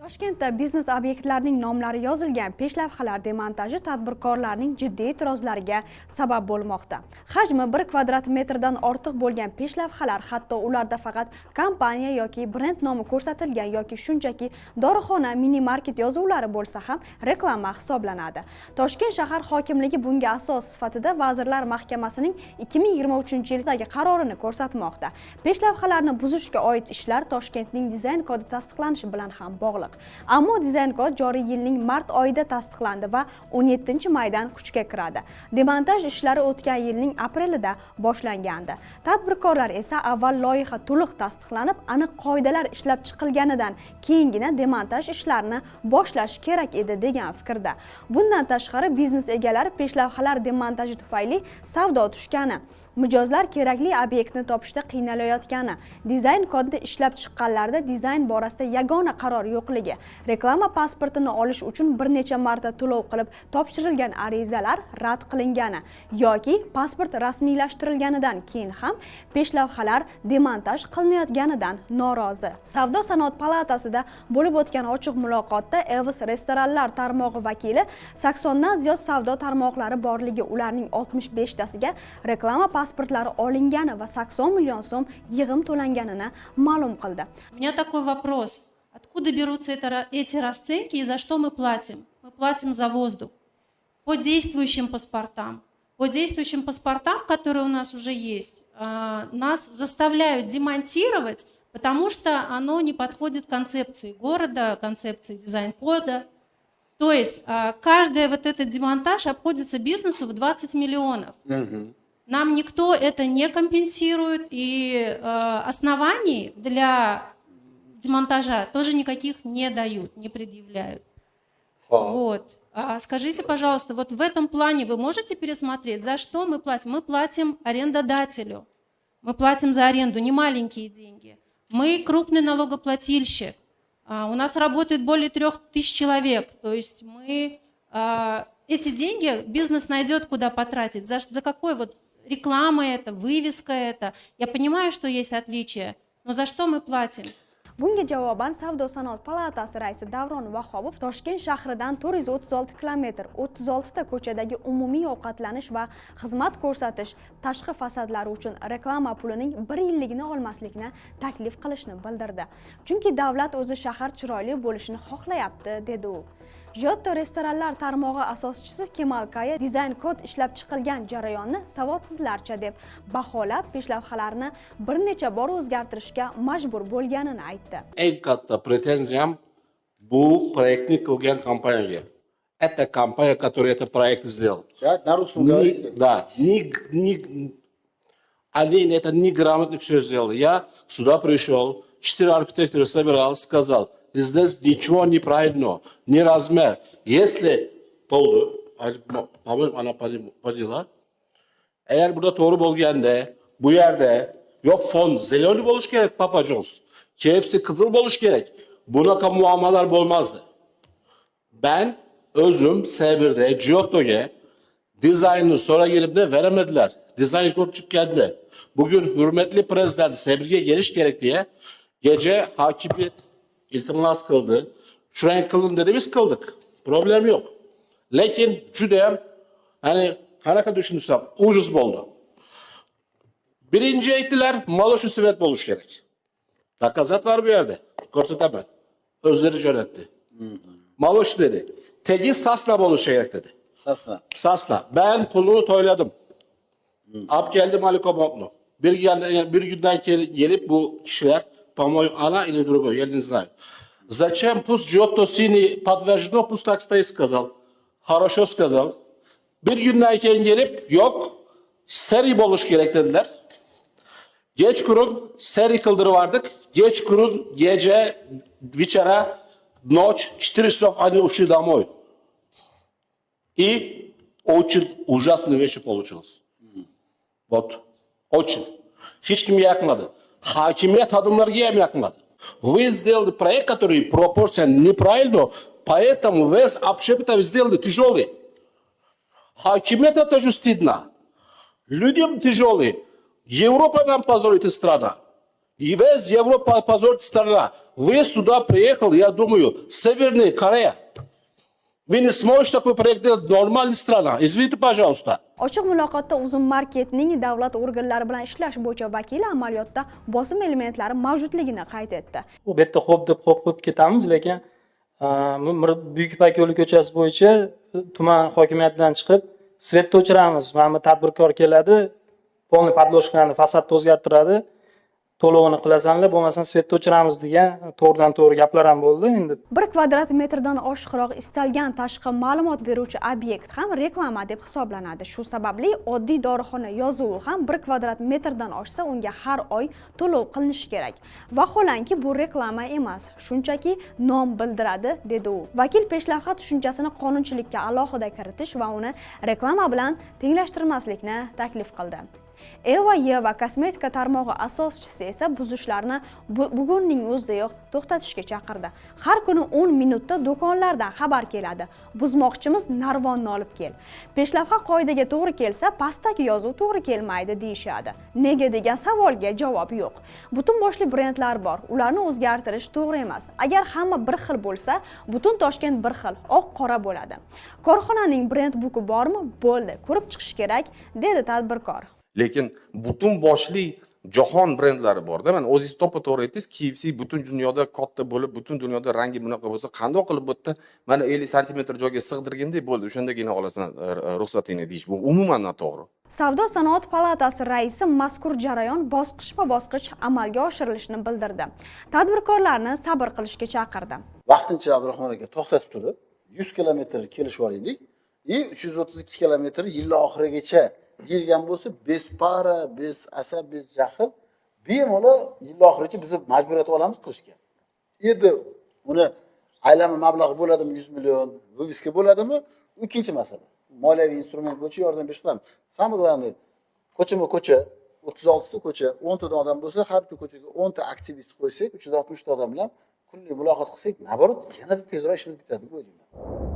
Toshkentda biznes obyektlarining nomlari yozilgan peshlavhalar demontaji tadbirkorlarning jiddiy e'tirozlariga sabab bo'lmoqda. Hajmi 1 kvadrat metrdan ortiq bo'lgan peshlavhalar, hatto ularda faqat kompaniya yoki brend nomi ko'rsatilgan yoki shunchaki dorixona, mini market yozuvlari bo'lsa ham reklama hisoblanadi. Toshkent shahar hokimligi bunga asos sifatida Vazirlar Mahkamasining 2023-yildagi qarorini ko'rsatmoqda. Peshlavhalarni buzishga oid ishlar Toshkentning dizayn kodi tasdiqlanishi bilan ham bog'liq. Ammo dizayn kod joriy yilning mart oyida tasdiqlandi va 17-maydan kuchga kiradi. Demontaj ishlari o'tgan yilning aprelida boshlangandi. Tadbirkorlar esa avval loyiha to'liq tasdiqlanib, aniq qoidalar ishlab chiqilganidan keyingina demontaj ishlarini boshlash kerak edi degan fikrda. Bundan tashqari biznes egalari peshlavhalar demontaji tufayli savdo tushgani, mijozlar kerakli obyektni topishda qiynalayotgani, dizayn kodda ishlab chiqqanlarda dizayn borasida yagona qaror yo'qligi, reklama pasportini olish uchun bir necha marta to'lov qilib topshirilgan arizalar rad qilingani yoki pasport rasmiylashtirilganidan keyin ham peshlavhalar demontaj qilinayotganidan norozi. Savdo-sanoat palatasida bo'lib o'tgan ochiq muloqotda Evis restoranlar tarmog'i vakili 80 dan ziyod savdo tarmoqlari borligi, ularning 65tasiga reklama pasportlari olingani va 80 million so'm yig'im to'langanini ma'lum qildi. У меня такой вопрос. Откуда берутся эти расценки и за что мы платим? Мы платим за воздух. По действующим паспортам. По действующим паспортам, которые у нас уже есть, нас заставляют демонтировать, потому что оно не подходит концепции города, концепции дизайн-кода. То есть каждый вот этот демонтаж обходится бизнесу в 20 миллионов. Нам никто это не компенсирует, и оснований для демонтажа тоже никаких не дают, не предъявляют. Вот. Скажите, пожалуйста, вот в этом плане вы можете пересмотреть, за что мы платим? Мы платим арендодателю, мы платим за аренду не маленькие деньги. Мы крупный налогоплательщик, у нас работает более 3000 человек, то есть мы эти деньги бизнес найдет куда потратить. За какой вот реклама это, вывеска это? Я понимаю, что есть отличия, но за что мы платим? Bunga javoban Savdo-sanoat palatasi raisi Davron Vahobov Toshkent shahridan 436 kilometr 36 ta ko'chadagi umumiy ovqatlanish va xizmat ko'rsatish tashqi fasadlari uchun reklama pulining 1 yilligini olmaslikni taklif qilishni bildirdi. Chunki davlat o'zi shahar chiroyli bo'lishini xohlayapti, dedi u. Giotto restoranlar tarmog'i asoschisi Kemal Kaya dizayn kod ishlab chiqilgan jarayonni savodsizlarcha deb baholab, peshlavhalarni bir necha bor o'zgartirishga majbur bo'lganini aytdi. Eng katta pretenziyam bu proyektni qilgan kompaniyaga. Это компания, которая этот проект сделала. На русском говорите? Да. Они это неграмотно все сделали. Я сюда пришел, 4 архитектора собирал, сказал, здесь ничего неправильно, не размер. Если по-моему, она подела, eğer burada doğru bo'lganda, bu yerda yok fon zeleni bo'lish kerak, Papa John's. KFC qizil bo'lish kerak. Bunaqa muammolar bo'lmasdi. Ben özüm Sebir'de Giotto'ya dizaynını sonra gelip de veremediler. Dizayn kod çıkmadı. Bugün hürmetli prezident Sebir'e geliş gerek diye gece hakimiyet iltimas kıldı. Şuraya kılın dedi, biz kıldık. Problem yok. Lakin judayam hani qanaqa düşünürsem ucuz oldu. Birinci aytdilar, Maloshi Svet bo'lish kerak. Takazat var bu yerde. Ko'rsataman. Özleri jo'natdi. Maloshi dedi. Tegi Sasna bo'lish kerak dedi. Sasna. Ben pulunu toyladım. Ab geldim Alikomobno. Bir günden gelip bu kişiler, по-моему, она или другой, я не знаю. Зачем пусть Giotto Sini подтверждено, пусть так стоит, сказал. Хорошо сказал. Bir günden gelip yok, seri boluş gerek dediler. Geç kurun, seri kıldırıvardık. Geç kurun, gece, вечера, ночь, 4 часов они ушли домой. И очень ужасная вещь получилась. Вот, очень. Hiç kim yakmadı. Hakimiyet adımları yakmadı. Вы сделали проект, который пропорция неправильно, поэтому вес общепита сделали тяжелый. Hakimiyet это же стыдно. Людям тяжелый. Европа нам позорит страна. И весь Европа позорит страна. Вы сюда приехали, я думаю, Северная Корея. Вы не сможете такой проект делать, нормальная страна. Извините, пожалуйста. Ochiq muloqotda Uzum Marketning davlat organlari bilan ishlash bo'yicha vakili amaliyotda bosim elementlari mavjudligini qayd etdi. Bu yerda xo'p deb qo'yib ketamiz, lekin Buyuk Ipak yo'li ko'chasi bo'yicha tuman hokimiyatidan chiqib svetni o'chiramiz. Mana bu tadbirkor keladi, polniy podloshkani fasadni o'zgartiradi, to'lovini qilasanlar, bo'lmasam svetni o'chiramiz degan to'g'ridan to'g'ri gaplar ham bo'ldi. Endi 1 kvadrat metrdan oshiqroq istalgan tashqi ma'lumot beruvchi obyekt ham reklama deb hisoblanadi. Shu sababli oddiy dorixona yozuvi ham 1 kvadrat metrdan oshsa unga har oy to'lov qilinishi kerak. Vaholanki bu reklama emas, shunchaki nom bildiradi, dedi u. Vakil peshlavha tushunchasini qonunchilikka alohida kiritish va uni reklama bilan tenglashtirmaslikni taklif qildi. Eva Yeva kosmetika tarmog'i asoschisi esa buzishlarni bugunning o'zidayoq to'xtatishga chaqirdi. Har kuni 10 minutda do'konlardan xabar keladi. Buzmoqchimiz narvonni olib kel. Peshlavha qoidaga to'g'ri kelsa, pastdagi yozuv to'g'ri kelmaydi deyishadi. Nega degan savolga javob yo'q. Butun boshli brendlar bor. Ularni o'zgartirish to'g'ri emas. Agar hamma bir xil bo'lsa, butun Toshkent bir xil, oq-qora bo'ladi. Korxonaning brend buki bormi? Bo'ldi. Ko'rib chiqish kerak, dedi tadbirkor. Lekin butun boshli jahon brendlari bor-da. Mana o'zingiz to'g'ri aytdingiz, KFC butun dunyoda katta bo'lib, butun dunyoda rangi bunaqa bo'lsa, qanday qilib bu yerda mana 50 sm joyga sig'dirgandek bo'ldi, o'shandagina olasan ruxsatingni deyish bu umuman noto'g'ri. Savdo sanoat palatasi raisi mazkur jarayon bosqichma-bosqich amalga oshirilishini bildirdi. Tadbirkorlarni sabr qilishga chaqirdi. Vaqtincha Abdurahmon aka to'xtatib turib, 100 kilometr kelishib olaylik. 332 kilometr yil oxirigacha yilgan bo'lsa, bez para, bez asab, bez jahl bemalol yil oxirigacha biz majburiyat olamiz qilishga. Endi uni aylanma mablag' bo'ladimi 100 million, viviska bo'ladimi? U ikkinchi masala. Moliyaviy instrument bo'yicha yordam berish qilamiz. Samoglani ko'cha 36 ta ko'cha, 10 ta odam bo'lsa, har bir ko'chaga 10 ta aktivist qo'ysak, 360 ta odam bilan kunlik muloqot qilsak, naborot yanada tezroq ishimiz bitadi deb o'ylayman.